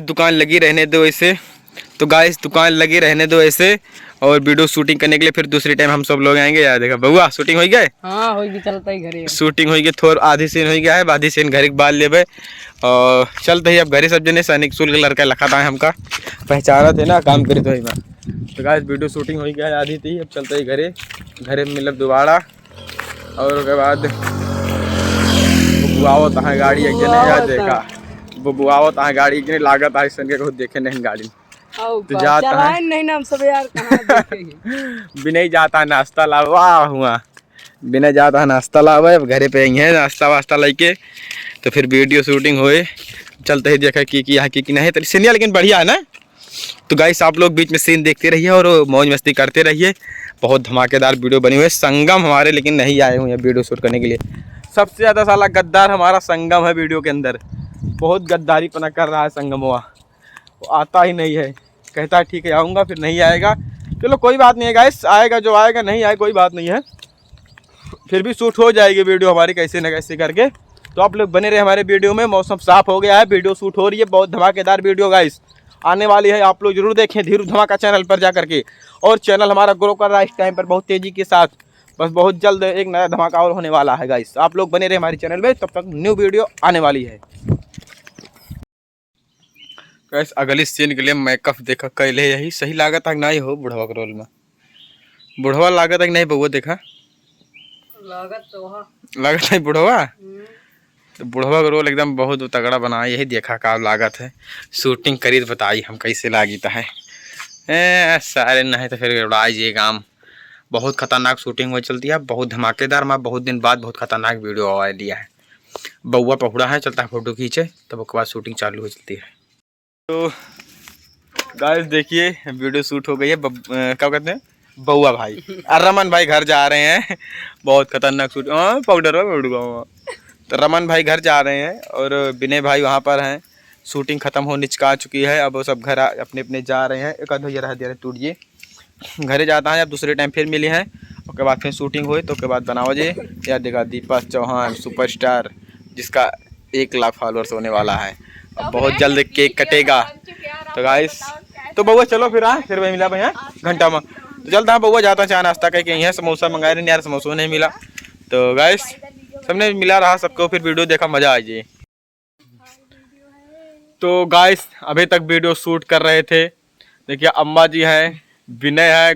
दुकान लगी रहने दो ऐसे। तो गाइस दुकान लगी रहने दो ऐसे, और वीडियो शूटिंग करने के लिए फिर दूसरी टाइम हम सब लोग आएंगे। यार देखा बउआ शूटिंग हो गया है। हाँ हो गई, चलता ही घरे शूटिंग हो गई, थोड़ा आधी सीन हो गया है, आधी सीन घर के बाद लेबे और चलते ही अब घरे। सब जने सैनिक स्कूल के लड़का लखा था हमका पहचाना थे ना, काम करे तो ही में। तो गाइस वीडियो शूटिंग हो गया है आधी थी, अब चलते ही घरे। घरे में मिलब दोबारा और उसके बाद बुआवत है गाड़ी एक जने। यार देखा बुआवत है गाड़ी एक जने, लागत है सन के देखे नहीं गाड़ी। तो जाता है नहीं ना हम सब यार कहाँ देखेंगे। बिना ही जाता है नाश्ता लावा हुआ, बिना जाता है नाश्ता लावा। अब घरे पे आई है नाश्ता वास्ता लेके, तो फिर वीडियो शूटिंग होए चलते ही देखा कि यहाँ की नहीं तो सीनिया लेकिन बढ़िया है ना। तो गाइस आप लोग बीच में सीन देखते रहिए और मौज मस्ती करते रहिए। बहुत धमाकेदार वीडियो बनी हुई है। संगम हमारे लेकिन नहीं आए हुए हैं वीडियो शूट करने के लिए। सबसे ज़्यादा साला गद्दार हमारा संगम है वीडियो के अंदर। बहुत गद्दारी पना कर रहा है संगम हुआ, वो आता ही नहीं है। कहता है ठीक है आऊँगा, फिर नहीं आएगा। चलो कोई बात नहीं है गाइस, आएगा जो आएगा, नहीं आए कोई बात नहीं है, फिर भी शूट हो जाएगी वीडियो हमारी कैसे न कैसे करके। तो आप लोग बने रहे हमारे वीडियो में। मौसम साफ हो गया है, वीडियो शूट हो रही है, बहुत धमाकेदार वीडियो गाइस आने वाली है। आप लोग जरूर देखें धीरू धमाका चैनल पर जा करके। और चैनल हमारा ग्रो कर रहा है इस टाइम पर बहुत तेज़ी के साथ। बस बहुत जल्द एक नया धमाका और होने वाला है गाइस। आप लोग बने रहे हमारे चैनल में, तब तक न्यू वीडियो आने वाली है गाइस। अगली सीन के लिए मेकअप देखा कैले यही सही लागत है नहीं हो बुढ़वा के रोल में। बुढ़वा लागत है कि नहीं बउआ देखा लागत है बुढ़वा। तो बुढ़वा का रोल एकदम बहुत तगड़ा बना, यही देखा का लागत है। शूटिंग करी तो बताई हम कैसे लागी है। सारे नहीं तो फिर उड़ाई ये काम। बहुत खतरनाक शूटिंग हो चलती है, बहुत धमाकेदार। मैं बहुत दिन बाद बहुत खतरनाक वीडियो आ लिया है। बउआ पहुड़ा है, चलता है फोटो खींचे, तब उसके बाद शूटिंग चालू हो चलती है। तो गाइस देखिए वीडियो शूट हो गई है। क्या कहते हैं बउआ भाई और रमन भाई घर जा रहे हैं। बहुत खतरनाक शूट पाउडर तो रमन भाई घर जा रहे हैं और विनय भाई वहाँ पर हैं। शूटिंग ख़त्म हो निचका चुकी है, अब वो सब घर अपने अपने जा रहे हैं। एक आध रह दे टूटिए घरे जाता है। अब दूसरे टाइम फिर मिले हैं, उसके बाद फिर शूटिंग हुई तो उसके बाद बनाओ जे। यार देखा दीपक चौहान सुपरस्टार जिसका 1 लाख फॉलोअर्स होने वाला है। अब बहुत जल्द केक कटेगा। तो गाइस तो बउआ चलो फिर फिर वही मिला भैया घंटा में। तो चलता है बउआ जाता चाय नाश्ता करके यहीं है। समोसा मंगाए रहे यार, समोसा नहीं मिला। तो गाइस सबने मिला रहा सबको, फिर वीडियो देखा मजा आ जाए। तो गाइस अभी तक वीडियो शूट कर रहे थे। देखिए अम्मा जी हैं, विनय है,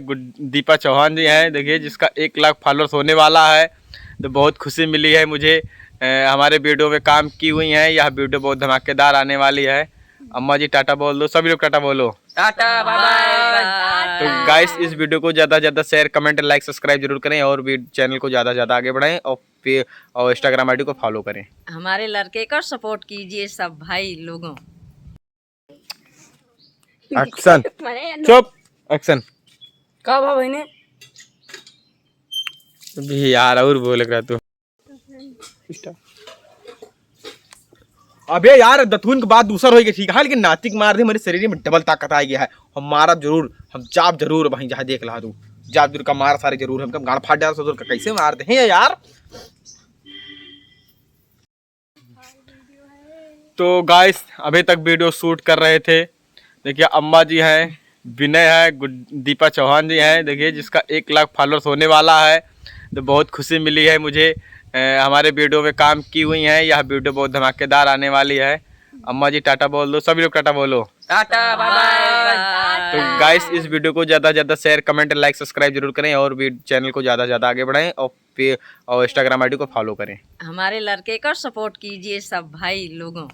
दीपा चौहान जी हैं। देखिए जिसका 1 लाख फॉलोअर्स होने वाला है। तो बहुत खुशी मिली है मुझे। हमारे वीडियो में काम की हुई हैं। यह वीडियो बहुत धमाकेदार आने वाली है। अम्मा जी टाटा बोल दो, सभी लोग टाटा बोलो। Tata bye bye. तो गाइस इस वीडियो को ज़्यादा से ज़्यादा शेयर कमेंट लाइक सब्सक्राइब जरूर करें और भी चैनल को ज़्यादा से ज़्यादा आगे बढ़ाएं और इंस्टाग्राम आईडी को फॉलो करें। हमारे लड़के का सपोर्ट कीजिए सब भाई लोगों। एक्शन चुप एक्शन का भाई ने भी यार और बोल रहा तू। अबे यार दथुन के बाद दूसरा होगी ठीक है, लेकिन नातिक मार दे मेरे शरीर में डबल ताकत आ गया है। हम मारा जरूर, हम जाप जरूर वहीं जहाँ देख ला तू जाप जरूर का मार सारे जरूर। हम गाड़ फाट डाल ससुर का कैसे मारते हैं यार। तो गाइस अभी तक वीडियो शूट कर रहे थे। देखिए अम्मा जी हैं, विनय है, दीपा चौहान जी हैं। देखिए जिसका 1 लाख फॉलोअर्स होने वाला है। तो बहुत खुशी मिली है मुझे। हमारे वीडियो में काम की हुई हैं। यह वीडियो बहुत धमाकेदार आने वाली है। अम्मा जी टाटा बोल दो, सभी लोग टाटा बोलो। Tata bye bye. तो गाइस इस वीडियो को ज़्यादा से ज़्यादा शेयर कमेंट लाइक सब्सक्राइब जरूर करें और भी चैनल को ज़्यादा से ज़्यादा आगे बढ़ाएं और इंस्टाग्राम आईडी को फॉलो करें। हमारे लड़के का सपोर्ट कीजिए सब भाई लोगों।